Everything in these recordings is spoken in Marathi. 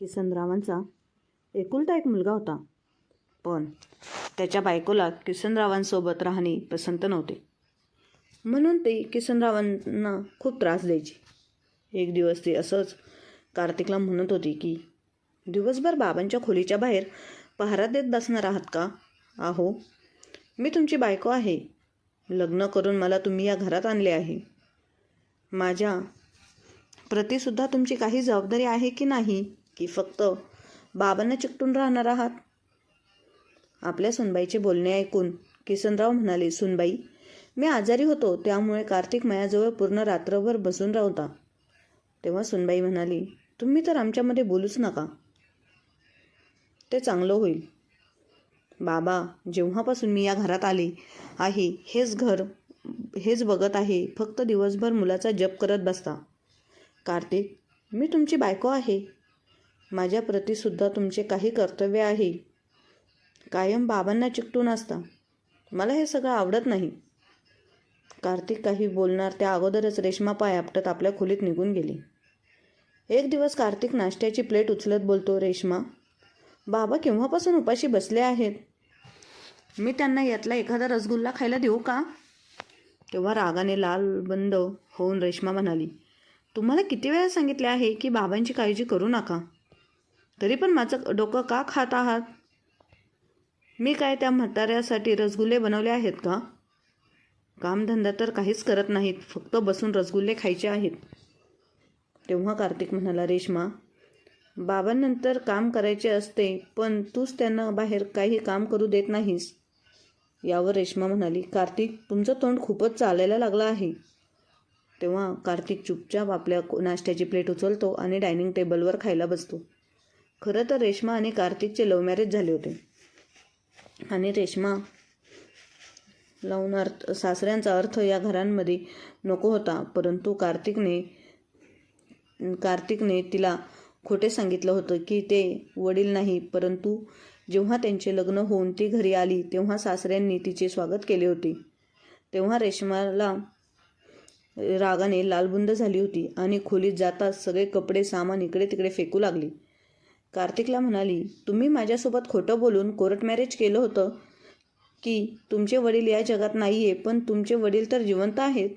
किसनरावांचा एकुलता एक मुलगा होता, पण त्याच्या बायकोला किसनरावांसोबत राहणे पसंत नव्हते. म्हणून ते किसनरावांना खूप त्रास द्यायचे. एक दिवस ती असंच कार्तिकला म्हणत होती की दिवसभर बाबांच्या खोलीच्या बाहेर पहारा देत बसणार आहात का? अहो, मी तुमची बायको आहे. लग्न करून मला तुम्ही या घरात आणले आहे. माझ्या प्रतीसुद्धा तुमची काही जबाबदारी आहे की नाही, की फक्त बाबांना चिकटून राहणार आहात? आपल्या सुनबाईचे बोलणे ऐकून किसनराव म्हणाले, सुनबाई, मी आजारी होतो, त्यामुळे कार्तिक माझ्याजवळ पूर्ण रात्रभर बसून राहता. तेव्हा सुनबाई म्हणाली, तुम्ही तर आमच्यामध्ये बोलूच नका, ते चांगलं होईल. बाबा जेव्हापासून मी या घरात आले आहे हेच बघत आहे, फक्त दिवसभर मुलाचा जप करत बसता. कार्तिक, मी तुमची बायको आहे. माझ्या प्रतीसुद्धा तुमचे काही कर्तव्य आहे. कायम बाबांना चिकटून असता. मला हे सगळं आवडत नाही. कार्तिक काही बोलणार त्या अगोदरच रेश्मा पाय आपटत आपल्या खोलीत निघून गेली. एक दिवस कार्तिक नाश्त्याची प्लेट उचलत बोलतो, रेश्मा, बाबा केव्हापासून उपाशी बसले आहेत. मी त्यांना यातला एखादा रसगुल्ला खायला देऊ का? तेव्हा रागाने लालबंद होऊन रेश्मा म्हणाली, तुम्हाला किती वेळा सांगितले आहे की बाबांची काळजी करू नका, तरी पण माझं डोकं का खात आहात? मी काय त्या म्हाताऱ्यासाठी रसगुल्ले बनवले आहेत का? कामधंदा तर काहीच करत नाहीत, फक्त बसून रसगुल्ले खायचे आहेत. तेव्हा कार्तिक म्हणाला, रेश्मा, बाबांनंतर काम करायचे असते, पण तूच त्यांना बाहेर काही काम करू देत नाहीस. यावर रेश्मा म्हणाली, कार्तिक, तुमचं तोंड खूपच चालायला लागलं आहे. तेव्हा कार्तिक चुपचाप आपल्या नाश्त्याची प्लेट उचलतो आणि डायनिंग टेबलवर खायला बसतो. खरं तर रेश्मा आणि कार्तिकचे लव्ह मॅरेज झाले होते आणि रेश्मा लावून सासऱ्यांचा अर्थ या घरांमध्ये नको होता, परंतु कार्तिकने तिला खोटे सांगितलं होतं की ते वडील नाही. परंतु जेव्हा त्यांचे लग्न होऊन ती घरी आली तेव्हा सासऱ्यांनी तिचे स्वागत केले होते. तेव्हा रेश्माला रागाने लालबुंद झाली होती आणि खोलीत जाताच सगळे कपडे सामान इकडे तिकडे फेकू लागली. कार्तिकला म्हणाली, तुम्ही माझ्यासोबत खोटं बोलून कोर्ट मॅरेज केलं होतं की तुमचे वडील या जगात नाही आहे, पण तुमचे वडील तर जिवंत आहेत.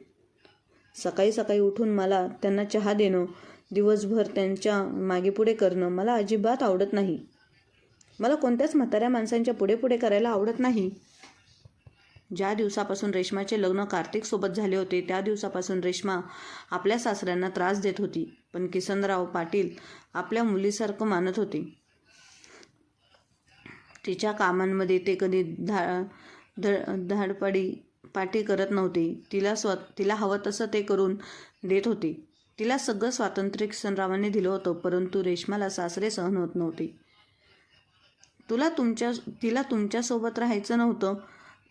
सकाळी सकाळी उठून मला त्यांना चहा देणं, दिवसभर त्यांच्या मागेपुढे करणं मला अजिबात आवडत नाही. मला कोणत्याच म्हाताऱ्या माणसांच्या पुढे पुढे करायला आवडत नाही. ज्या दिवसापासून रेश्माचे लग्न कार्तिकसोबत झाले होते त्या दिवसापासून रेश्मा आपल्या सासऱ्यांना त्रास देत होती, पण किसनराव पाटील आपल्या मुलीसारखं मानत होते. तिच्या कामांमध्ये ते कधी पाटी करत नव्हते. तिला हवं तसं ते करून देत होते. तिला सगळं स्वातंत्र्य किसनरावांनी दिलं होतं, परंतु रेश्माला सासरे सहन होत नव्हते. तिला तुमच्यासोबत राहायचं नव्हतं.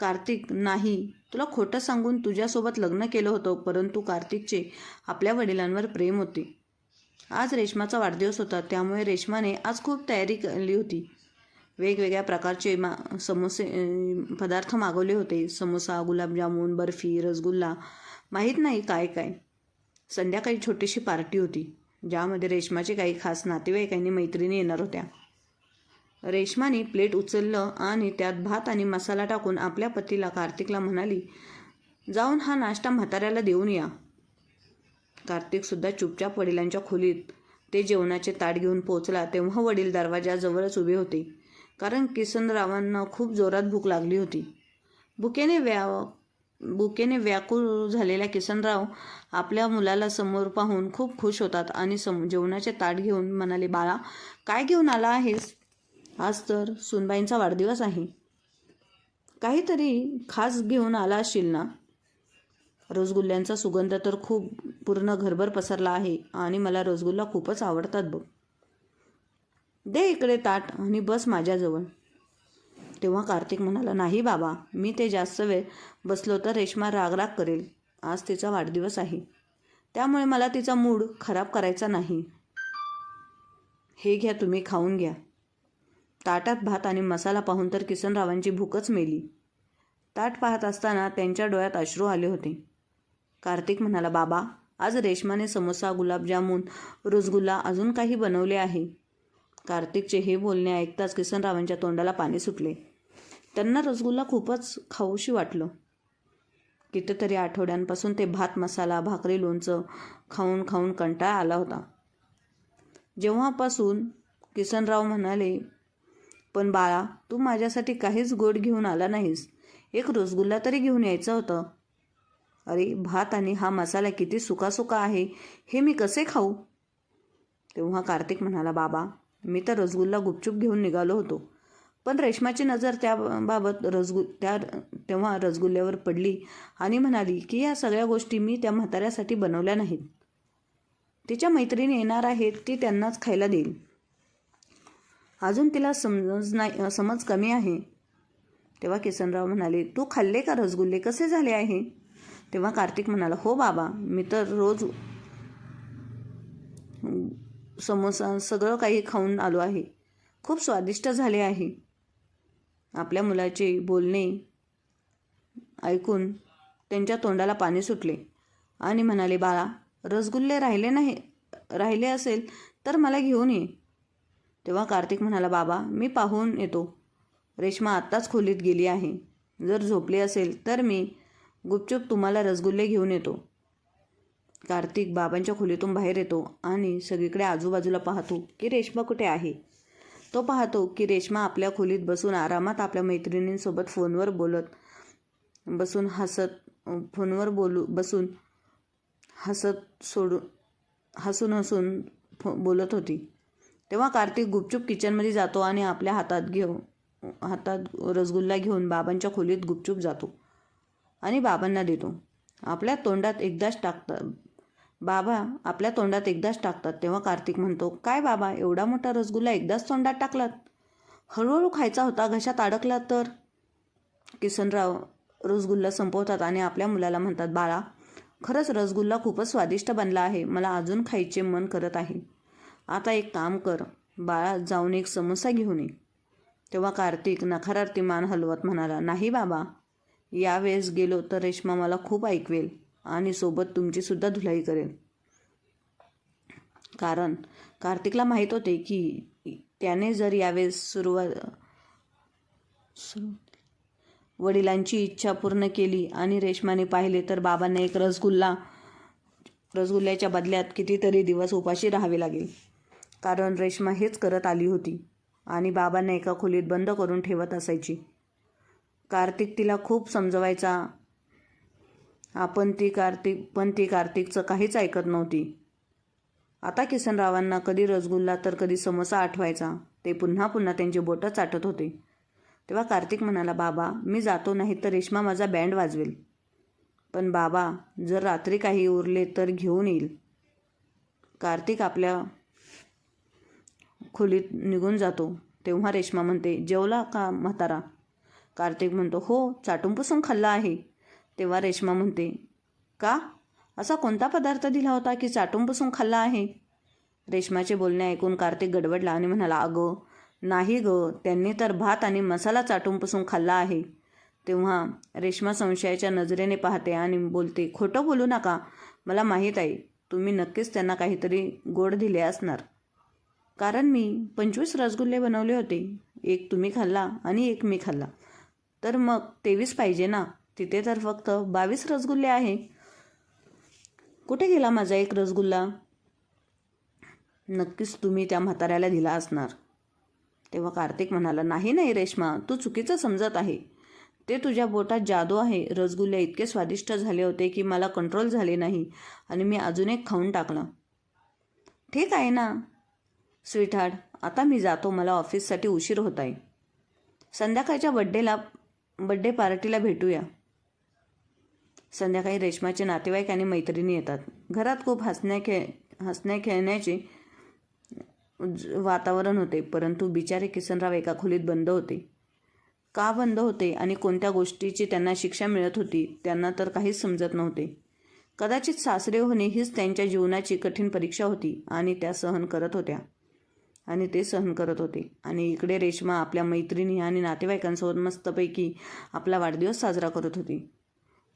कार्तिक, नाही, तुला खोटं सांगून तुझ्यासोबत लग्न केलं होतं, परंतु कार्तिकचे आपल्या वडिलांवर प्रेम होते. आज रेश्माचा वाढदिवस होता, त्यामुळे रेश्माने आज खूप तयारी केली होती. वेगवेगळ्या प्रकारचे पदार्थ मागवले होते. समोसा, गुलाबजामुन, बर्फी, रसगुल्ला, माहीत नाही काय काय. संध्याकाळी छोटीशी पार्टी होती, ज्यामध्ये रेश्माचे काही खास नातेवाईक आणि मैत्रिणी येणार होत्या. रेश्माने प्लेट उचललं आणि त्यात भात आणि मसाला टाकून आपल्या पतीला कार्तिकला म्हणाली, जाऊन हा नाश्ता म्हाताऱ्याला देऊन या. कार्तिकसुद्धा चुपचाप वडिलांच्या खोलीत ते जेवणाचे ताट घेऊन पोचला तेव्हा वडील दरवाजाजवळच उभे होते, कारण किसनरावांना खूप जोरात भूक लागली होती. भुकेने व्याकुळ झालेल्या किसनराव आपल्या मुलाला समोर पाहून खूप खुश होतात आणि जेवणाचे ताट घेऊन म्हणाले, बाळा, काय घेऊन आला आहेस? आज तर सुनबाईंचा वाढदिवस आहे. काहीतरी खास घेऊन आला असशील ना? रसगुल्ल्यांचा सुगंध तर खूप पूर्ण घरभर पसरला आहे आणि मला रसगुल्ला खूपच आवडतात बघ. दे इकडे ताट आणि बस माझ्याजवळ. तेव्हा कार्तिक म्हणाला, नाही बाबा, मी ते जास्त वेळ बसलो तर रेश्मा रागराग करेल. आज तिचा वाढदिवस आहे, त्यामुळे मला तिचा मूड खराब करायचा नाही. हे घ्या, तुम्ही खाऊन घ्या. ताटात भात आणि मसाला पाहून तर किसनरावांची भूकच मेली. ताट पाहत असताना त्यांच्या डोळ्यात अश्रू आले होते. कार्तिक म्हणाला, बाबा, आज रेश्माने समोसा, गुलाबजामुन, रसगुल्ला अजून काही बनवले आहे. कार्तिकचे हे बोलणे ऐकताच किसनरावांच्या तोंडाला पाणी सुटले. त्यांना रसगुल्ला खूपच खाऊशी वाटलं. कितीतरी आठवड्यांपासून ते भात मसाला, भाकरी, लोणचं खाऊन खाऊन कंटाळा आला होता. जेव्हापासून किसनराव म्हणाले, पण बाळा, तू माझ्यासाठी काहीच गोड घेऊन आला नाहीस. एक रसगुल्ला तरी घेऊन यायचं होतं. अरे, भात आणि हा मसाला किती सुका आहे, हे मी कसे खाऊ? तेव्हा कार्तिक म्हणाला, बाबा, मी तर रसगुल्ला गुपचूप घेऊन निघालो होतो, पण रेश्माची नजर त्याबाबत तेव्हा रसगुल्ल्यावर पडली आणि म्हणाली की या सगळ्या गोष्टी मी त्या म्हाताऱ्यासाठी बनवल्या नाहीत. तिच्या मैत्रिणी येणार आहेत, ती त्यांनाच खायला देईल. अजून तिला समज कमी आहे. तेव्हा किसनराव म्हणाले, तू खाल्ले का रसगुल्ले, कसे झाले आहे? तेव्हा कार्तिक म्हणाला, हो बाबा, मी तर रोज समोसा सगळं काही खाऊन आलो आहे. खूप स्वादिष्ट झाले आहे. आपल्या मुलाचे बोलणे ऐकून त्यांच्या तोंडाला पाणी सुटले आणि म्हणाले, बाळा, रसगुल्ले राहिले असेल तर मला घेऊन ये. तेव्हा कार्तिक म्हणाला, बाबा, मी पाहून येतो. रेश्मा आत्ताच खोलीत गेली आहे. जर झोपली असेल तर मी गुपचूप तुम्हाला रसगुल्ले घेऊन येतो. कार्तिक बाबांच्या खोलीतून बाहेर येतो आणि सगळीकडे आजूबाजूला पाहतो की रेश्मा कुठे आहे. तो पाहतो की रेश्मा आपल्या खोलीत बसून आरामात आपल्या मैत्रिणींसोबत फोनवर हसून बोलत होती. तेव्हा कार्तिक गुपचूप किचनमध्ये जातो आणि आपल्या हातात रसगुल्ला घेऊन बाबांच्या खोलीत गुपचूप जातो आणि बाबांना देतो. बाबा आपल्या तोंडात एकदाच टाकतात. तेव्हा कार्तिक म्हणतो, काय बाबा, एवढा मोठा रसगुल्ला एकदाच तोंडात टाकलात? हळूहळू खायचा होता, घशात अडकला तर? किसनराव रसगुल्ला संपवतात आणि आपल्या मुलाला म्हणतात, बाळा, खरंच रसगुल्ला खूपच स्वादिष्ट बनला आहे. मला अजून खायचे मन करत आहे. आता एक काम कर बाळा, जाऊन एक समोसा घेऊन ये. तेव्हा कार्तिक नकारार्थी मान हलवत म्हणाला, नाही बाबा, यावेळेस गेलो तर रेश्मा मला खूप ऐकवेल आणि सोबत तुमचीसुद्धा धुलाई करेल. कारण कार्तिकला माहीत होते की त्याने जर यावेळेस वडिलांची इच्छा पूर्ण केली आणि रेश्माने पाहिले तर बाबांना एक रसगुल्ल्याच्या बदल्यात कितीतरी दिवस उपाशी राहावे लागेल. कारण रेश्मा हेच करत आली होती आणि बाबांना एका खोलीत बंद करून ठेवत असायची. कार्तिक तिला खूप समजवायचा, पण ती कार्तिकचं काहीच ऐकत नव्हती. आता किसनरावांना कधी रसगुल्ला तर कधी समोसा आठवायचा. ते पुन्हा पुन्हा त्यांची बोटं चाटत होते. तेव्हा कार्तिक म्हणाला, बाबा, मी जातो, नाही तर रेश्मा माझा बँड वाजवेल. पण बाबा, जर रात्री काही उरले तर घेऊन येईल. कार्तिक आपल्या खोलीत निघून जातो. तेव्हा रेश्मा म्हणते, जेवला का म्हातारा? कार्तिक म्हणतो, हो, चाटून पुसून खाल्ला आहे. तेव्हा रेश्मा म्हणते, का? असा कोणता पदार्थ दिला होता की चाटून पुसून खाल्ला आहे? रेश्माचे बोलणे ऐकून कार्तिक गडबडला आणि म्हणाला, अगं नाही गं, त्यांनी तर भात आणि मसाला चाटून पुसून खाल्ला आहे. तेव्हा रेश्मा संशयाच्या नजरेने पाहते आणि बोलते, खोटं बोलू नका. मला माहीत आहे तुम्ही नक्कीच त्यांना काहीतरी गोड दिले असणार. कारण मी 25 रसगुल्ले बनवले होते. एक तुम्ही खाल्ला आणि एक मी खाल्ला. तर मग 23 पाहिजे ना? तिथे तर फक्त 22 रसगुल्ले आहे. कुठे गेला माझा एक रसगुल्ला? नक्कीच तुम्ही त्या म्हाताऱ्याला दिला असणार. तेव्हा कार्तिक म्हणाला, नाही रेश्मा, तू चुकीचं समजत आहे. ते तुझ्या बोटात जादू आहे. रसगुल्ले इतके स्वादिष्ट झाले होते की मला कंट्रोल झाले नाही आणि मी अजून एक खाऊन टाकला. ठीक आहे ना स्वीटहार्ट, आता मी जातो. मला ऑफिससाठी उशीर होत आहे. संध्याकाळच्या बड्डे पार्टीला भेटूया. संध्याकाळी रेश्माचे नातेवाईक आणि मैत्रिणी येतात. घरात खूप हसण्या खेळण्याचे वातावरण होते. परंतु बिचारे किसनराव एका खोलीत बंद होते. का बंद होते आणि कोणत्या गोष्टीची त्यांना शिक्षा मिळत होती त्यांना तर काहीच समजत नव्हते. कदाचित सासरे होणे हीच त्यांच्या जीवनाची कठीण परीक्षा होती आणि ते सहन करत होते. आणि इकडे रेश्मा आपल्या मैत्रिणी आणि नातेवाईकांसोबत मस्तपैकी आपला वाढदिवस साजरा करत होती.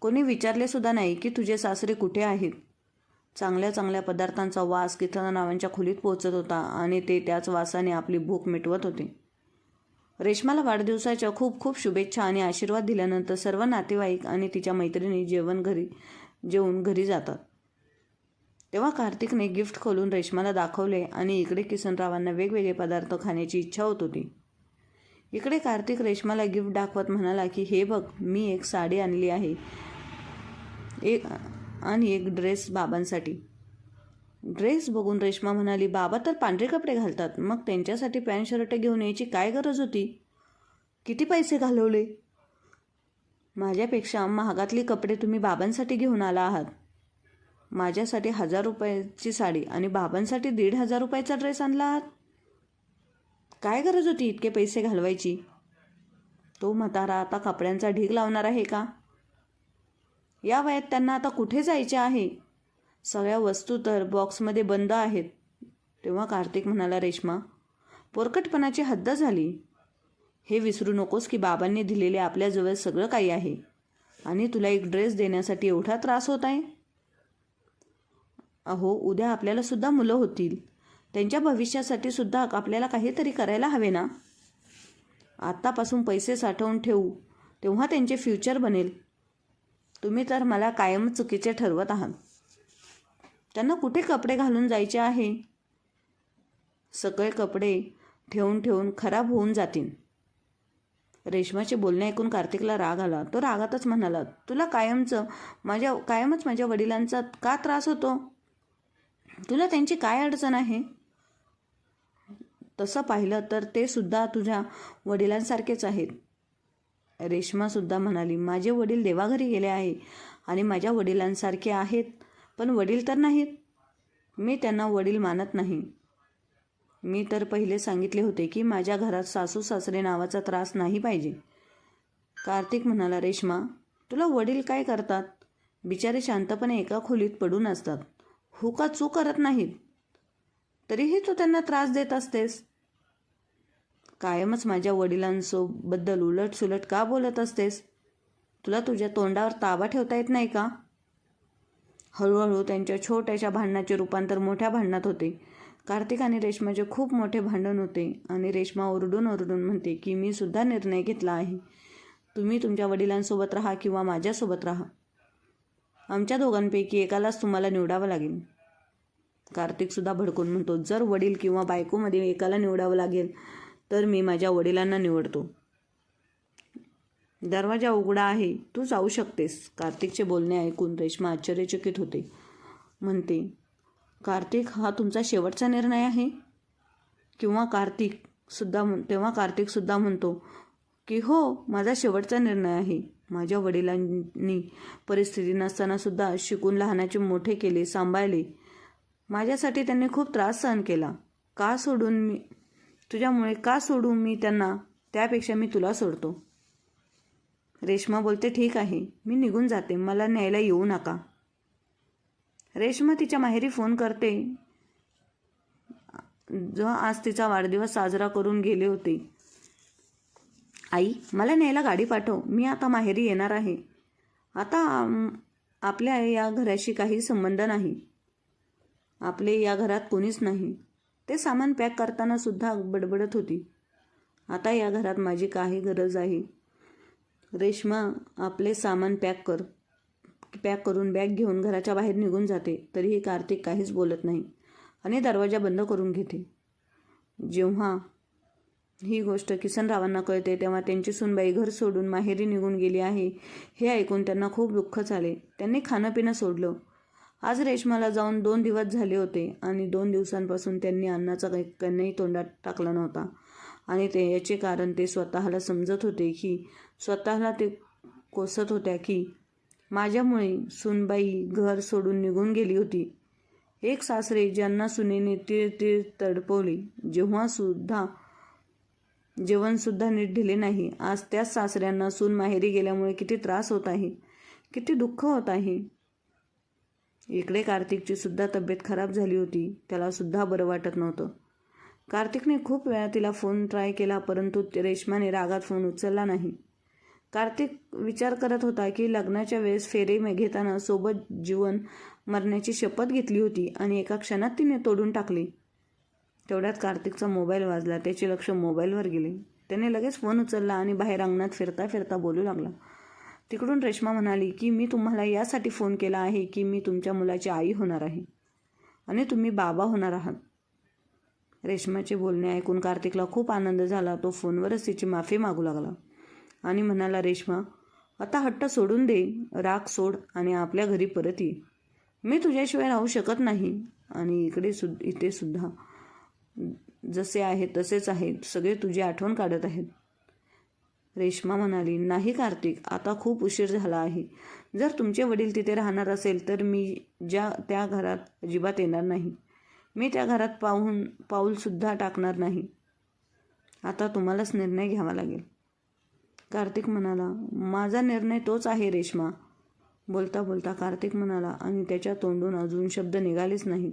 कोणी विचारले सुद्धा नाही की तुझे सासरे कुठे आहेत. चांगल्या चांगल्या पदार्थांचा वास किसनरावांच्या खोलीत पोहोचत होता आणि ते त्याच वासाने आपली भूक मिटवत होते. रेश्माला वाढदिवसाच्या खूप खूप शुभेच्छा आणि आशीर्वाद दिल्यानंतर सर्व नातेवाईक आणि तिच्या मैत्रिणी जेवून घरी जातात. तेव्हा कार्तिकने गिफ्ट खोलून रेश्माला दाखवले आणि इकडे किसनरावांना वेगवेगळे पदार्थ खाण्याची इच्छा होत होती. इकडे कार्तिक रेश्माला गिफ्ट दाखवत म्हणाला की हे बघ, मी एक साडी आणली आहे आणि एक ड्रेस बाबांसाठी. ड्रेस बघून रेश्मा म्हणाली, बाबा तर पांढरे कपडे घालतात, मग त्यांच्यासाठी पॅन्ट शर्ट घेऊन यायची काय गरज होती? किती पैसे घालवले? माझ्यापेक्षा महागातली कपडे तुम्ही बाबांसाठी घेऊन आला आहात. माझ्यासाठी 1000 रुपयाची साडी आणि बाबांसाठी 1500 रुपयाचा ड्रेस आणला आहात. काय गरज होती इतके पैसे घालवायची? तो म्हातारा आता कपड्यांचा ढीग लावणार आहे का? या वयात त्यांना आता कुठे जायचे आहे? सगळ्या वस्तू तर बॉक्समध्ये बंद आहेत. तेव्हा कार्तिक म्हणाला, रेश्मा, पोरकटपणाची हद्द झाली. हे विसरू नकोस की बाबांनी दिलेले आपल्याजवळ सगळं काही आहे आणि तुला एक ड्रेस देण्यासाठी एवढा त्रास होत आहे. अहो, उद्या आपल्याला सुद्धा मुलं होतील. त्यांच्या भविष्यासाठी सुद्धा आपल्याला काहीतरी करायला हवे ना. आत्तापासून पैसे साठवून ठेवू, तेव्हा त्यांचे फ्युचर बनेल. तुम्ही तर मला कायम चुकीचे ठरवत आहात. त्यांना कुठे कपडे घालून जायचे आहे? सगळे कपडे ठेवून ठेवून खराब होऊन जातील. रेश्माचे बोलणे ऐकून कार्तिकला राग आला. तो रागातच म्हणाला, तुला कायमच माझ्या वडिलांचा का त्रास होतो? तुला त्यांची काय अडचण आहे? तसं पाहिलं तर ते सुद्धा तुझ्या वडिलांसारखेच आहेत. रेश्मासुद्धा म्हणाली, माझे वडील देवाघरी गेले आहे आणि माझ्या वडिलांसारखे आहेत, पण वडील तर नाहीत. मी त्यांना वडील मानत नाही. मी तर पहिले सांगितले होते की माझ्या घरात सासू सासरे नावाचा त्रास नाही पाहिजे. कार्तिक म्हणाला, रेश्मा, तुला वडील काय करतात? बिचारे शांतपणे एका खोलीत पडून असतात, हुकाचूक करत नाहीत. तरीही तू त्यांना त्रास देत असतेस. कायमच माझ्या वडिलांबद्दल उलटसुलट का बोलत असतेस? तुला तुझ्या तोंडावर ताबा ठेवता येत नाही का? हळूहळू त्यांच्या छोट्याशा भांडणाचे रूपांतर मोठ्या भांडणात होते. कार्तिक आणि रेश्माचे खूप मोठे भांडण होते आणि रेश्मा ओरडून ओरडून म्हणते की मी सुद्धा निर्णय घेतला आहे. तुम्ही तुमच्या वडिलांसोबत राहा किंवा माझ्यासोबत राहा. आमच्या दोघांपैकी एकालाच तुम्हाला निवडावं लागेल. कार्तिकसुद्धा भडकून म्हणतो, जर वडील किंवा बायकोमध्ये एकाला निवडावं लागेल तर मी माझ्या वडिलांना निवडतो. दरवाजा उघडा आहे, तू जाऊ शकतेस. कार्तिकचे बोलणे ऐकून रेश्मा आश्चर्यचकित होते. म्हणते, कार्तिक, हा तुमचा शेवटचा निर्णय आहे? तेव्हा कार्तिक सुद्धा म्हणतो की हो, माझा शेवटचा निर्णय आहे. माझ्या वडिलांनी परिस्थिती नसताना सुद्धा शिकून लहानाचे मोठे केले, सांभाळले. माझ्यासाठी त्यांनी खूप त्रास सहन केला. तुझ्यामुळे का सोडू मी त्यांना? त्यापेक्षा मी तुला सोडतो. रेश्मा बोलते, ठीक आहे, मी निघून जाते, मला न्यायला येऊ नका. रेश्मा तिच्या माहेरी फोन करते, जो आज तिचा वाढदिवस साजरा करून गेले होते. आई, मला न्यायला गाडी पाठव, मी आता माहेरी येणार आहे. आता आपल्या या घराशी काही संबंध नाही. आपले या घरात कोणीच नाही. ते सामान पॅक करताना सुद्धा बडबडत होती. आता या घरात माझी काही गरज आहे. रेश्मा आपले सामान पॅक करून बॅग घेऊन घराच्या बाहेर निघून जाते. तरीही कार्तिक काहीच बोलत नाही आणि दरवाजा बंद करून घेते. जेव्हा ही गोष्ट किसनरावांना कळते तेव्हा त्यांची सूनबाई घर सोडून माहेरी निघून गेली आहे हे ऐकून त्यांना खूप दुःख झाले. त्यांनी खाणं पिणं सोडलं. आज रेश्माला जाऊन 2 दिवस झाले होते आणि 2 दिवसांपासून त्यांनी अन्नाचा कणही तोंडात टाकला नव्हता आणि याचे कारण ते स्वतःला समजत होते की स्वतःला ते कोसत होत्या की माझ्यामुळे सूनबाई घर सोडून निघून गेली होती. एक सासरे ज्यांना सुनेने तीळ तडपवले, जेवणसुद्धा नीट दिले नाही, आज त्याच सासऱ्यांना सून माहेरी गेल्यामुळे किती त्रास होत आहे, किती दुःख होत आहे. इकडे कार्तिकची सुद्धा तब्येत खराब झाली होती. त्याला सुद्धा बरं वाटत नव्हतं. कार्तिकने खूप वेळा तिला फोन ट्राय केला, परंतु रेश्माने रागात फोन उचलला नाही. कार्तिक विचार करत होता की लग्नाच्या वेळेस फेरे घेताना सोबत जीवन मरण्याची शपथ घेतली होती आणि एका क्षणात तिने तोडून टाकली. तेवढ्यात कार्तिकचा मोबाईल वाजला. त्याचे लक्ष मोबाईलवर गेले. त्याने लगेच फोन उचलला आणि बाहेर अंगणात फिरता फिरता बोलू लागला. तिकडून रेश्मा म्हणाली की मी तुम्हाला यासाठी फोन केला आहे की मी तुमच्या मुलाची आई होणार आहे आणि तुम्ही बाबा होणार आहात. रेश्माचे बोलणे ऐकून कार्तिकला खूप आनंद झाला. तो फोनवरच तिची माफी मागू लागला आणि म्हणाला, रेश्मा, आता हट्ट सोडून दे, राग सोड आणि आपल्या घरी परत ये. मी तुझ्याशिवाय राहू शकत नाही आणि इथे सुद्धा जसे आहे तसेच आहे. सगळे तुझी आठवण काढत आहेत. रेश्मा म्हणाली, नाही कार्तिक, आता खूप उशीर झाला आहे. जर तुमचे वडील तिथे राहणार असेल तर मी त्या घरात अजिबात येणार नाही. मी त्या घरात पाऊलसुद्धा टाकणार नाही. आता तुम्हालाच निर्णय घ्यावा लागेल. कार्तिक म्हणाला, माझा निर्णय तोच आहे रेश्मा. बोलता बोलता कार्तिक म्हणाला आणि त्याच्या तोंडून अजून शब्द निघालेच नाहीत.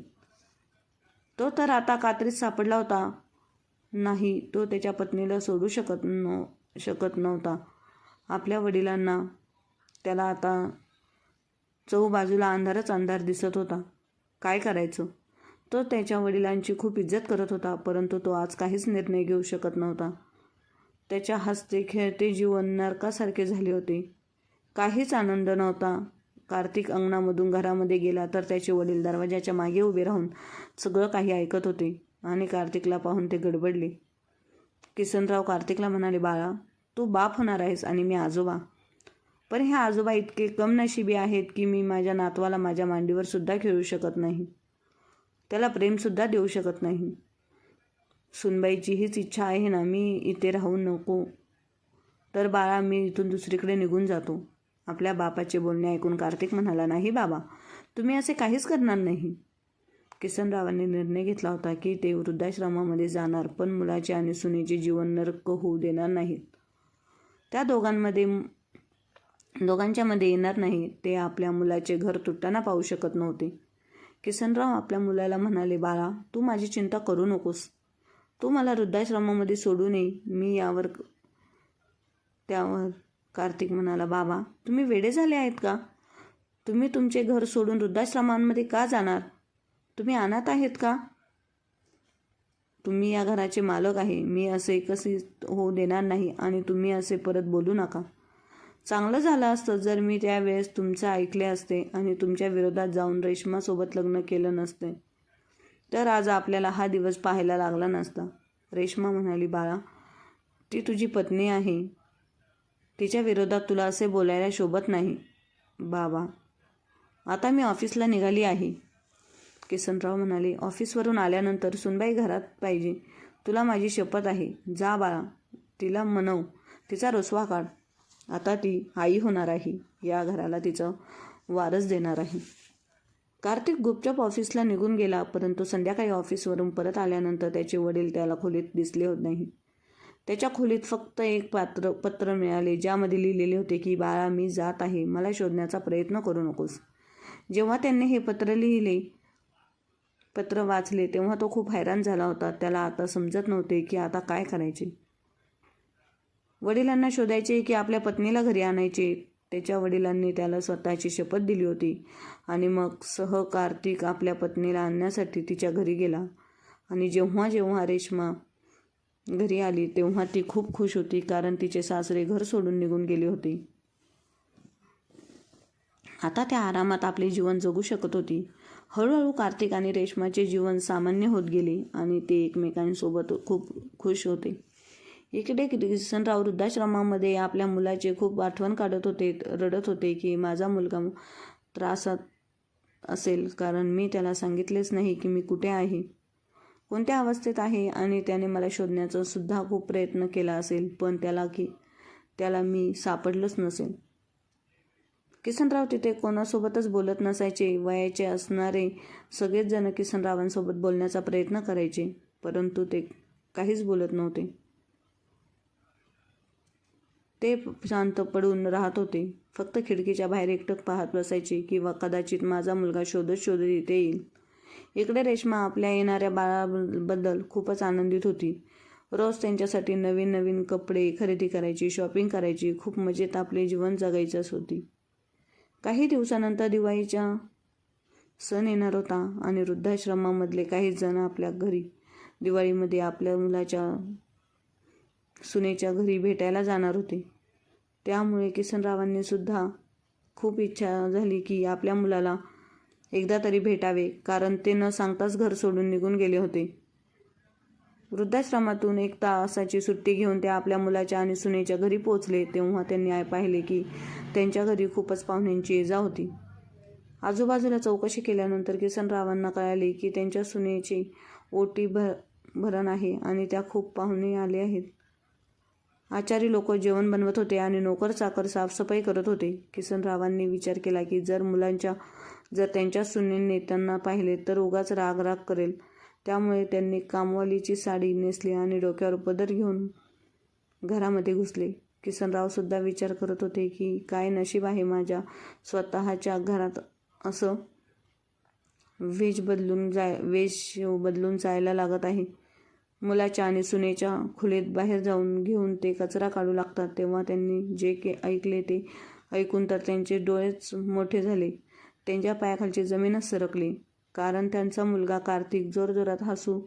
तो तर आता कात्रीत सापडला होता. नाही, तो त्याच्या पत्नीला सोडू शकत नव्हता. आपल्या वडिलांना त्याला आता चहूबाजूला अंधारच अंधार दिसत होता. काय करायचं? तो त्याच्या वडिलांची खूप इज्जत करत होता, परंतु तो आज काहीच निर्णय घेऊ शकत नव्हता. त्याच्या हसते खेळते जीवन नरकासारखे झाले होते. काहीच आनंद नव्हता. कार्तिक अंगणामधून घरामध्ये गेला तर त्याचे वडील दरवाजाच्या मागे उभे राहून सगळं काही ऐकत होते आणि कार्तिकला पाहून ते गडबडले. किसनराव कार्तिकला म्हणाले, बाळा, तू बाप होणार आहेस आणि मी आजोबा. पण हे आजोबा इतके कमनशिबी आहेत की मी माझ्या नातवाला माझ्या मांडीवर सुद्धा खेळू शकत नाही. त्याला प्रेमसुद्धा देऊ शकत नाही. सुनबाईची हीच इच्छा आहे ना, मी इथे राहू नको तर बाळा, मी इथून दुसरीकडे निघून जातो. आपल्या बापाचे बोलणे ऐकून कार्तिक म्हणाला, नाही बाबा, तुम्ही असे काहीच करणार नाही. किसनरावांनी निर्णय घेतला होता की ते वृद्धाश्रमामध्ये जाणार, पण मुलाचे आणि सुनेचे जीवन नरक होऊ देणार नाहीत. त्या दोघांच्यामध्ये येणार नाही. ते आपल्या मुलाचे घर तुटताना पाहू शकत नव्हते. किसनराव आपल्या मुलाला म्हणाले, बाळा, तू माझी चिंता करू नकोस. तू मला वृद्धाश्रमामध्ये सोडू नये. मी त्यावर कार्तिक म्हणाला, बाबा, तुम्ही वेडे झाले आहेत का? तुम्ही तुमचे घर सोडून वृद्धाश्रमांमध्ये का जाणार? तुम्ही अनाथ आहेत का? तुम्ही या घराचे मालक आहे. मी असे कसे होऊ देणार नाही आणि तुम्ही असे परत बोलू नका. चांगलं झालं असतं जर मी त्यावेळेस तुमचं ऐकले असते आणि तुमच्या विरोधात जाऊन रेश्मासोबत लग्न केलं नसते तर आज आपल्याला हा दिवस पाहायला लागला नसता. रेश्मा म्हणाली, बाळा, ती तुझी पत्नी आहे. तिच्या विरोधात तुला असे बोलायला शोभत नाही. बाबा, आता मी ऑफिसला निघाली आहे. किसनराव म्हणाले, ऑफिसवरून आल्यानंतर सुनबाई घरात पाहिजे. तुला माझी शपथ आहे. जा बाळा, तिला मनव, तिचा रुसवा काढ. आता ती आई होणार आहे. या घराला तिचं वारस देणार आहे. कार्तिक गुपचाप ऑफिसला निघून गेला, परंतु संध्याकाळी ऑफिसवरून परत आल्यानंतर त्याचे वडील त्याला खोलीत दिसले होत नाही. त्याच्या खोलीत फक्त एक पत्र मिळाले, ज्यामध्ये लिहिलेले होते की बाळा, मी जात आहे. मला शोधण्याचा प्रयत्न करू नकोस. जेव्हा त्यांनी हे पत्र वाचले तेव्हा तो खूप हैराण झाला होता. त्याला आता समजत नव्हते की आता काय करायचे. वडिलांना शोधायचे की आपल्या पत्नीला घरी आणायचे. त्याच्या वडिलांनी त्याला स्वतःची शपथ दिली होती आणि मग कार्तिक आपल्या पत्नीला आणण्यासाठी तिच्या घरी गेला. आणि जेव्हा रेश्मा घरी आली तेव्हा ती खूप खुश होती, कारण तिचे सासरे घर सोडून निघून गेले होते. आता त्या आरामात आपले जीवन जगू शकत होती. हळूहळू कार्तिक आणि रेश्माचे जीवन सामान्य होत गेले आणि ते एकमेकांसोबत खूप खुश होते. इकडे किसनराव वृद्धाश्रमामध्ये आपल्या मुलाचे खूप आठवण काढत होते. रडत होते की माझा मुलगा त्रासात असेल, कारण मी त्याला सांगितलेच नाही की मी कुठे आहे, कोणत्या अवस्थेत आहे आणि त्याने मला शोधण्याचा सुद्धा खूप प्रयत्न केला असेल, पण त्याला मी सापडलंच नसेल. किसनराव तिथे कोणासोबतच बोलत नसायचे. वयाचे असणारे सगळेच जण किसनरावांसोबत बोलण्याचा प्रयत्न करायचे, परंतु ते काहीच बोलत नव्हते. ते शांत पडून राहत होते. फक्त खिडकीच्या बाहेर एकटक पाहत बसायचे किंवा कदाचित माझा मुलगा शोधत इथे येईल. इकडे रेश्मा आपल्या येणाऱ्या बाळाबद्दल खूपच आनंदित होती. रोज त्यांच्यासाठी नवीन नवीन कपडे खरेदी करायची, शॉपिंग करायची, खूप मजेत आपले जीवन जगायचंच होती. काही दिवसानंतर दिवाळीचा सण येणार होता आणि वृद्धाश्रमामधले काही जण आपल्या घरी दिवाळीमध्ये आपल्या मुलाच्या सुनेच्या घरी भेटायला जाणार होते. त्यामुळे किसनरावांनी सुद्धा खूप इच्छा झाली की आपल्या मुलाला एकदा तरी भेटावे, कारण ते न सांगताच घर सोडून निघून गेले होते. वृद्धाश्रमातून 1 तासाची सुट्टी घेऊन ते आपल्या मुलाच्या आणि सुनेच्या घरी पोहोचले. तेव्हा त्यांनी पाहिले की त्यांच्या घरी खूपच पाहुण्यांची ये-जा होती. आजूबाजूला चौकशी केल्यानंतर किसनरावांना कळाले की त्यांच्या सुनेची ओटी भरण आहे आणि त्या खूप पाहुणे आले आहेत. आचारी लोक जेवण बनवत होते आणि नोकर चाकर साफसफाई करत होते. किसनरावांनी विचार केला की जर त्यांच्या सुनेने त्यांना पाहिले तर उगाच राग करेल. त्यामुळे त्यांनी कामवालीची साडी नेसली आणि डोक्यावर पदर घेऊन घरामध्ये घुसले. किसनराव सुद्धा विचार करत होते की काय नशीब आहे माझ्या स्वतःच्या घरात असं वेश बदलून जायला लागत आहे. मुलाच्या आणि सुनेच्या खोलीत बाहेर जाऊन घेऊन ते कचरा काढू लागतात. तेव्हा त्यांनी जे ऐकले ते ऐकून तर त्यांचे डोळेच मोठे झाले. त्यांच्या पायाखालची जमीनच सरकली, कारण त्यांचा मुलगा कार्तिक जोरजोरात हसून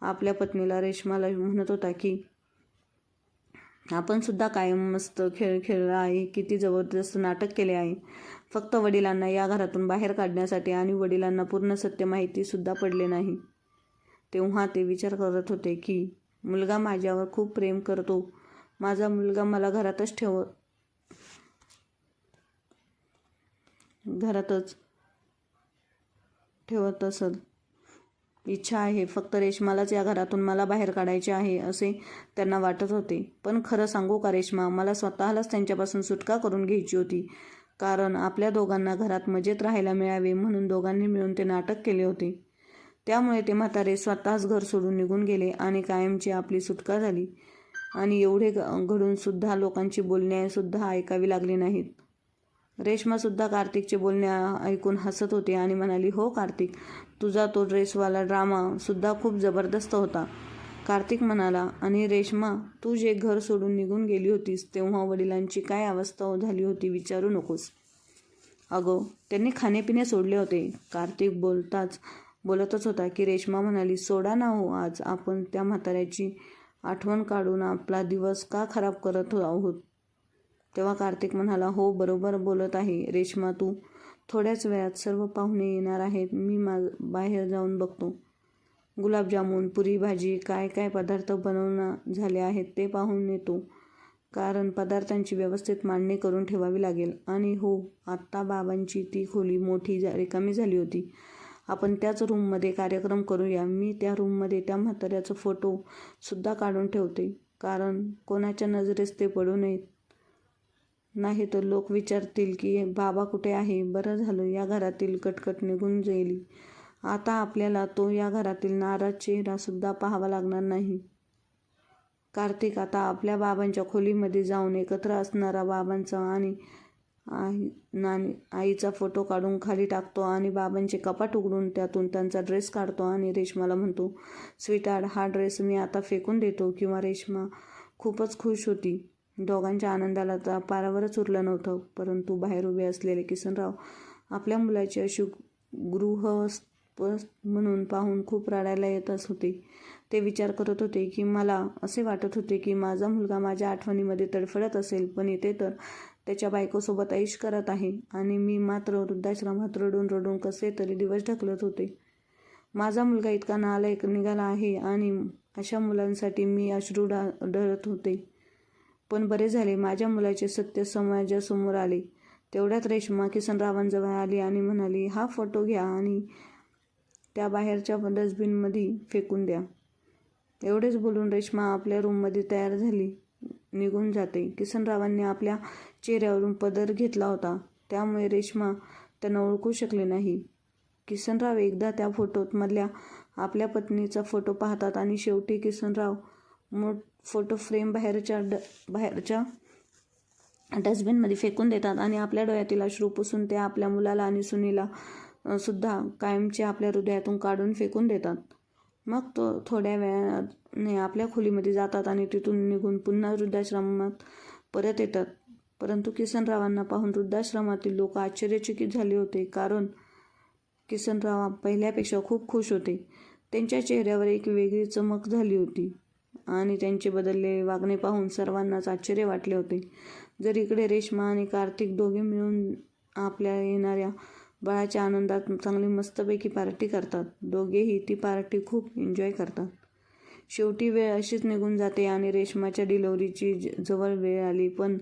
आपल्या पत्नीला रेश्माला म्हणत होता की आपण सुद्धा कायम मस्त खेळ खेळला आहे, किती जबरदस्त नाटक केले आहे, फक्त वडिलांना या घरातून बाहेर काढण्यासाठी, आणि वडिलांना पूर्ण सत्य माहिती सुद्धा पडले नाही. तेव्हा ते विचार करत होते की मुलगा माझ्यावर खूप प्रेम करतो, माझा मुलगा मला घरातच ठेवत असेल. इच्छा आहे फक्त रेश्मालाच या घरातून मला बाहेर काढायचे आहे असे त्यांना वाटत होते. पण खरं सांगू का रेश्मा, मला स्वतःलाच त्यांच्यापासून सुटका करून घ्यायची होती, कारण आपल्या दोघांना घरात मजेत राहायला मिळावे म्हणून दोघांनी मिळून ते नाटक केले होते. त्यामुळे ते म्हातारे स्वतःच घर सोडून निघून गेले आणि कायमची आपली सुटका झाली. आणि एवढे घडून सुद्धा लोकांची बोलणे सुद्धा ऐकावी लागली नाहीत. रेश्मासुद्धा कार्तिकचे बोलणे ऐकून हसत होती आणि म्हणाली, हो कार्तिक, तुझा तो ड्रेसवाला ड्रामा सुद्धा खूप जबरदस्त होता. कार्तिक म्हणाला, आणि रेश्मा, तू जे घर सोडून निघून गेली होतीस तेव्हा वडिलांची काय अवस्था झाली होती विचारू नकोस. अगं, त्यांनी खाणेपिणे सोडले होते. कार्तिक बोलतच होता की रेश्मा म्हणाली, सोडा ना हो, आज आपण त्या म्हाताऱ्याची आठवण काढून आपला दिवस का खराब करत आहोत. तेव्हा कार्तिक म्हणाला, हो, बरोबर बोलत आहे रेश्मा तू. थोड्याच वेळात सर्व पाहुणे येणार आहेत, मी बाहेर जाऊन बघतो. गुलाबजामुन, पुरी भाजी, काय काय पदार्थ बनवणं झाले आहेत ते पाहून येतो, कारण पदार्थांची व्यवस्थित मांडणी करून ठेवावी लागेल. आणि हो, आत्ता बाबांची ती खोली मोठी रिकामी झाली होती, आपण त्याच रूममध्ये कार्यक्रम करूया. मी त्या रूममध्ये त्या म्हाताऱ्याचा फोटो सुद्धा काढून ठेवते, कारण कोणाच्या नजरेस ते पडू नयेत. नाही तर लोक विचारतील की बाबा कुठे आहे. बरं झालं या घरातील कटकट निघून गेली. आता आपल्याला तो या घरातील नाराज चेहरा सुद्धा पाहावा लागणार नाही. कार्तिक आता आपल्या बाबांच्या खोलीमध्ये जाऊन एकत्र असणारा बाबांचा आणि आईचा फोटो काढून खाली टाकतो आणि बाबांचे कपाट उघडून त्यातून त्यांचा ड्रेस काढतो आणि रेश्माला म्हणतो, स्वीटार्ट, हा ड्रेस मी आता फेकून देतो. किंवा रेश्मा खूपच खुश होती. दोघांच्या आनंदाला तर पारावरच उरलं नव्हतं. परंतु बाहेर उभे असलेले किसनराव आपल्या मुलाची अशी गृहस्थ म्हणून पाहून खूप रडायला येतच होते. ते विचार करत होते की मला असे वाटत होते की माझा मुलगा माझ्या आठवणीमध्ये तडफडत असेल, पण इथे तर त्याच्या बायकोसोबत ऐश करत आहे आणि मी मात्र वृद्धाश्रमात रडून रडून कसे तरी दिवस ढकलत होते. माझा मुलगा इतका नालायक निघाला आहे आणि अशा मुलांसाठी मी अश्रू ढळत होते. पण बरे झाले, माझ्या मुलाचे सत्य समाजासमोर आले. तेवढ्यात रेश्मा किसनरावांजवळ आली आणि म्हणाली, हा फोटो घ्या आणि त्या बाहेरच्या डस्टबिनमध्ये फेकून द्या. एवढेच बोलून रेश्मा आपल्या रूममध्ये तयार झाली निघून जाते. किसनरावांनी आपल्या चेहऱ्यावरून पदर घेतला होता, त्यामुळे रेश्मा त्यांना ओळखू शकले नाही. किसनराव एकदा त्या फोटोमधल्या आपल्या पत्नीचा फोटो पाहतात आणि शेवटी किसनराव फोटो फ्रेम बाहेरच्या डस्टबिनमध्ये फेकून देतात आणि आपल्या डोळ्यातील अश्रू पुसून ते आपल्या मुलाला आणि सुनीला सुद्धा कायमचे आपल्या हृदयातून काढून फेकून देतात. मग तो थोड्या वेळाने आपल्या खोलीमध्ये जातात आणि तिथून निघून पुन्हा वृद्धाश्रमात परत येतात. परंतु किसनरावांना पाहून वृद्धाश्रमातील लोक आश्चर्यचकित झाले होते, कारण किसनराव पहिल्यापेक्षा खूप खुश होते. त्यांच्या चेहऱ्यावर एक वेगळी चमक झाली होती आणि त्यांचे बदललेले वागणे पाहून सर्वांनाच आश्चर्य वाटले होते. जर इकडे रेश्मा आणि कार्तिक दोघे मिळून आपल्या येणाऱ्या बाळाच्या आनंदात चांगली मस्तपैकी पार्टी करतात. दोघेही ती पार्टी खूप एन्जॉय करतात. शेवटी वेळ अशीच निघून जाते आणि रेश्माच्या डिलिव्हरीची जवळ वेळ आली. पण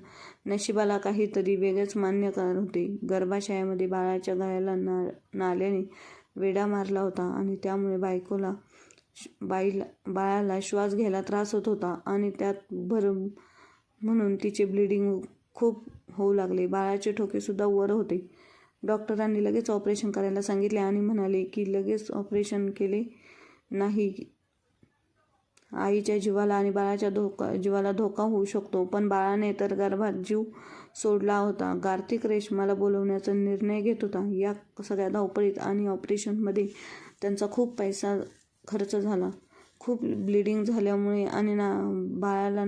नशिबाला काहीतरी वेगळंच मान्य होते. गर्भाशयामध्ये बाळाच्या गळ्याला नाल्याने वेढा मारला होता आणि त्यामुळे बाळाला श्वास घ्यायला त्रास होत होता आणि त्यात भर म्हणून तिचे ब्लिडिंग खूप होऊ लागले. बाळाचे ठोकेसुद्धा वर होते. डॉक्टरांनी लगेच ऑपरेशन करायला सांगितले आणि म्हणाले की लगेच ऑपरेशन केले नाही आईच्या जीवाला आणि बाळाच्या जीवाला धोका होऊ शकतो. पण बाळाने तर गर्भात जीव सोडला होता. कार्तिक रेश्माला बोलवण्याचा निर्णय घेत होता. या सगळ्या धावपळीत आणि ऑपरेशनमध्ये त्यांचा खूप पैसा खर्च झाला. खूप ब्लिडिंग झाल्यामुळे आणि बाळाला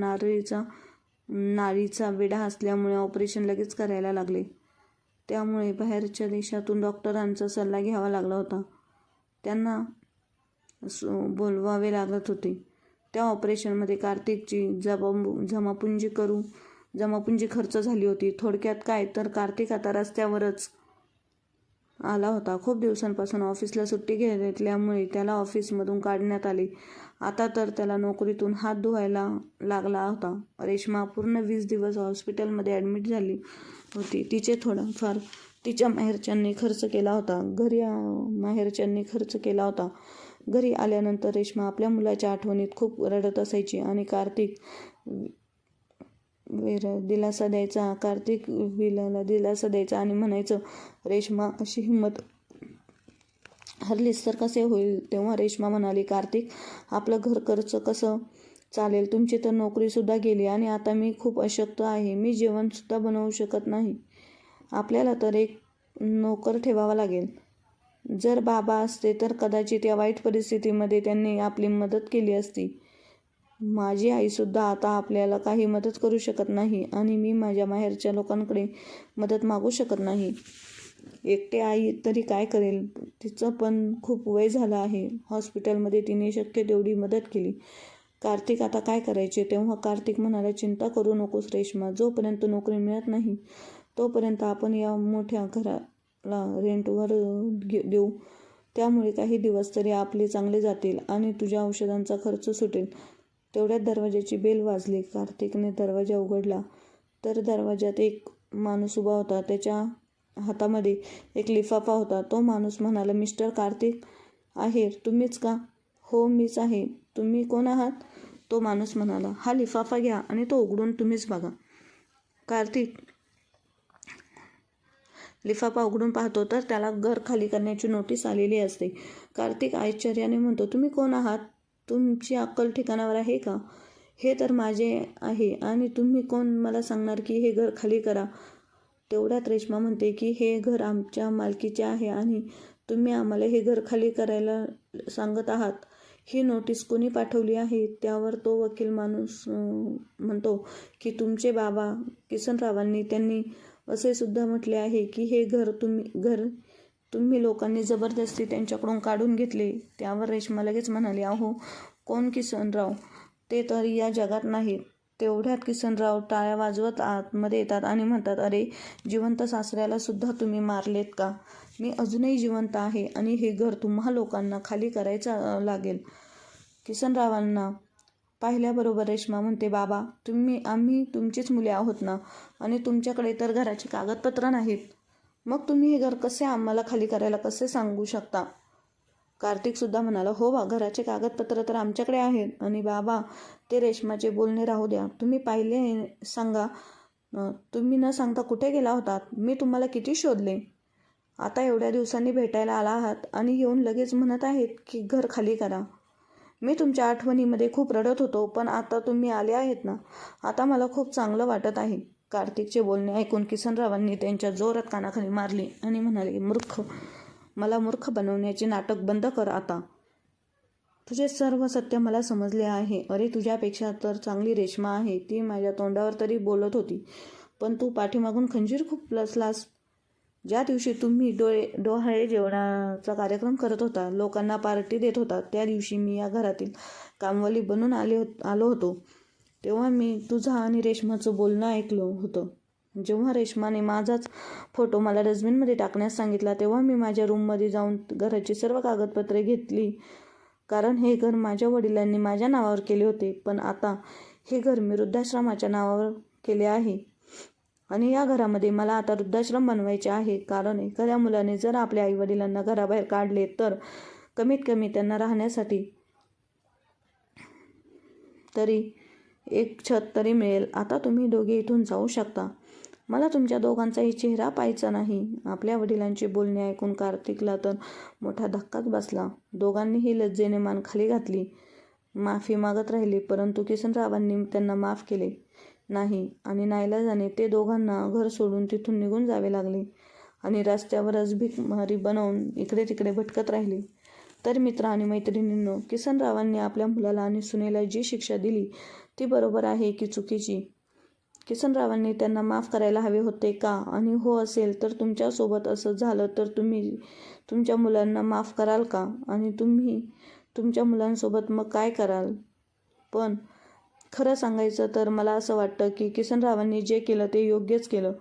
नाळीचा वेढा असल्यामुळे ऑपरेशन लगेच करायला लागले. त्यामुळे बाहेरच्या देशातून डॉक्टरांचा सल्ला घ्यावा लागला होता. त्यांना बोलवावे लागत होते. त्या ऑपरेशनमध्ये कार्तिकची जमापुंजी खर्च झाली होती. थोडक्यात काय तर कार्तिक आता रस्त्यावरच आला होता. खूप दिवसांपासून ऑफिसला सुट्टी घेतल्यामुळे त्याला ऑफिसमधून काढण्यात आले. आता तर त्याला नोकरीतून हात धुवायला लागला होता. रेश्मा पूर्ण 20 दिवस हॉस्पिटलमध्ये ॲडमिट झाली होती. तिचे थोडाफार तिच्या माहेरच्यांनी खर्च केला होता. घरी आल्यानंतर रेश्मा आपल्या मुलाच्या आठवणीत खूप रडत असायची आणि कार्तिक विलाला दिलासा द्यायचा आणि म्हणायचं, रेश्मा अशी हिंमत हरलीस तर कसे होईल. तेव्हा रेश्मा म्हणाली, कार्तिक आपलं घर खर्च कसं चालेल. तुमची तर नोकरीसुद्धा गेली आणि आता मी खूप अशक्त आहे. मी जेवणसुद्धा बनवू शकत नाही. आपल्याला तर एक नोकर ठेवावा लागेल. जर बाबा असते तर कदाचित या वाईट परिस्थितीमध्ये त्यांनी आपली मदत केली असती. माझी आईसुद्धा आता आपल्याला काही मदत करू शकत नाही आणि मी माझ्या माहेरच्या लोकांकडे मदत मागू शकत नाही. एकटे आई तरी काय करेल. तिचं पण खूप वय झालं आहे. हॉस्पिटलमध्ये तिने शक्य तेवढी मदत केली. कार्तिक आता काय करायचे. तेव्हा कार्तिक म्हणाला, चिंता करू नकोस रेश्मा. जोपर्यंत नोकरी मिळत नाही तोपर्यंत आपण या मोठ्या घराला रेंटवर देऊ. त्यामुळे काही दिवस तरी आपले चांगले जातील आणि तुझ्या औषधांचा खर्च सुटेल. तेवढ्यात दरवाजाची बेल वाजली. कार्तिकने दरवाजा उघडला तर दरवाजात एक माणूस उभा होता. त्याच्या हातामध्ये एक लिफाफा होता. तो माणूस म्हणाला, मिस्टर कार्तिक आहेर तुम्हीच का. हो मीच आहे. तुम्ही कोण आहात. तो माणूस म्हणाला, हा लिफाफा घ्या आणि तो उघडून तुम्हीच बघा. कार्तिक लिफाफा उघडून पाहतो तर त्याला घर खाली करण्याची नोटीस आलेली असते. कार्तिक आश्चर्याने म्हणतो, तुम्ही कोण आहात. तुमची अक्कल ठिकाणावर आहे का. हे तर माझे आहे आणि तुम्ही कोण मला सांगणार की हे घर खाली करा. तेवढ्यात रेश्मा म्हणते की हे घर आमच्या मालकीचे आहे आणि तुम्ही आम्हाला हे घर खाली करायला सांगत आहात. ही नोटीस कोणी पाठवली आहे. त्यावर तो वकील माणूस म्हणतो की तुमचे बाबा किसनरावांनी. त्यांनी असे सुद्धा म्हटले आहे की हे घर तुम्ही लोकांनी जबरदस्ती त्यांच्याकडून काढून घेतले. त्यावर रेश्मा लगेच म्हणाली, अहो कोण किसनराव. ते तर या जगात नाहीत. तेवढ्यात किसनराव टाळ्या वाजवत आतमध्ये येतात आणि म्हणतात, अरे जिवंत सासऱ्याला सुद्धा तुम्ही मारलेत का. मी अजूनही जिवंत आहे आणि हे घर तुम्हा लोकांना खाली करायचं लागेल. किसनरावांना पाहिल्याबरोबर रेश्मा म्हणते, बाबा आम्ही तुमचीच मुले आहोत ना आणि तुमच्याकडे तर घराची कागदपत्र नाहीत. मग तुम्ही हे घर कसे आम्हाला खाली करायला कसे सांगू शकता. कार्तिकसुद्धा म्हणाला, हो घराचे कागदपत्र तर आमच्याकडे आहेत. आणि बाबा ते रेश्माचे बोलणे राहू द्या. तुम्ही पाहिले सांगा. तुम्ही न सांगता कुठे गेला होतात. मी तुम्हाला किती शोधले. आता एवढ्या दिवसांनी भेटायला आला आहात आणि येऊन लगेच म्हणत आहेत की घर खाली करा. मी तुमच्या आठवणीमध्ये खूप रडत होतो, पण आता तुम्ही आले आहेत ना, आता मला खूप चांगलं वाटत आहे. कार्तिकचे बोलणे ऐकून किसनरावांनी त्यांच्या जोरात कानाखाली मारले आणि म्हणाले, मूर्ख. मला मूर्ख बनवण्याचे नाटक बंद कर आता. तुझे सर्व सत्य मला समजले आहे. अरे तुझ्यापेक्षा तर चांगली रेश्मा आहे. ती माझ्या तोंडावर तरी बोलत होती, पण तू पाठीमागून खंजीर खूप लसलास. ज्या दिवशी तुम्ही डोहाळे जेवणाचा कार्यक्रम करत होता, लोकांना पार्टी देत होता, त्या दिवशी मी या घरातील कामवाली बनून आलो होतो. तेव्हा मी तुझं आणि रेश्माचं बोलणं ऐकलं होतं. जेव्हा रेश्माने माझाच फोटो मला डस्टबिनमध्ये टाकण्यास सांगितला, तेव्हा मी माझ्या रूममध्ये जाऊन घराची सर्व कागदपत्रे घेतली, कारण हे घर माझ्या वडिलांनी माझ्या नावावर केले होते. पण आता हे घर मी वृद्धाश्रमाच्या नावावर केले आहे आणि या घरामध्ये मला आता वृद्धाश्रम बनवायचे आहे. कारण एखाद्या मुलाने जर आपल्या आईवडिलांना घराबाहेर काढले तर कमीत कमी त्यांना राहण्यासाठी तरी एक छत तरी मिळेल. आता तुम्ही दोघे इथून जाऊ शकता. मला तुमच्या दोघांचाही चेहरा पाहायचा नाही. आपल्या वडिलांचे बोलणे ऐकून कार्तिकला तर मोठा धक्काच बसला. दोघांनीही लज्जेने मान खाली घातली, माफी मागत राहिले. परंतु किसनरावांनी त्यांना माफ केले नाही आणि नाईलाजाने ते दोघांना घर सोडून तिथून निघून जावे लागले आणि रस्त्यावरच भिकमारी बनवून इकडे तिकडे भटकत राहिले. तर मित्र आणि मैत्रिणींनो, किसनरावांनी आपल्या मुलाला आणि सुनेला जी शिक्षा दिली ती बरोबर आहे की चुकीची? किसनरावांनी त्यांना माफ करायला हवे होते का? आणि हो असेल तर तुमच्यासोबत असं झालं तर तुम्ही तुमच्या मुलांना माफ कराल का? आणि तुम्ही तुमच्या मुलांसोबत मग काय कराल? पण खरं सांगायचं तर मला असं वाटतं की किसनरावांनी जे केलं ते योग्यच केलं,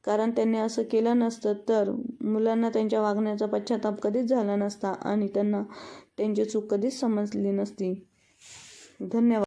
कारण त्यांनी असं केलं नसतं तर मुलांना त्यांच्या वागण्याचा पश्चाताप कधीच झाला नसता आणि त्यांना त्यांची चूक कधीच समजली नसती. धन्यवाद.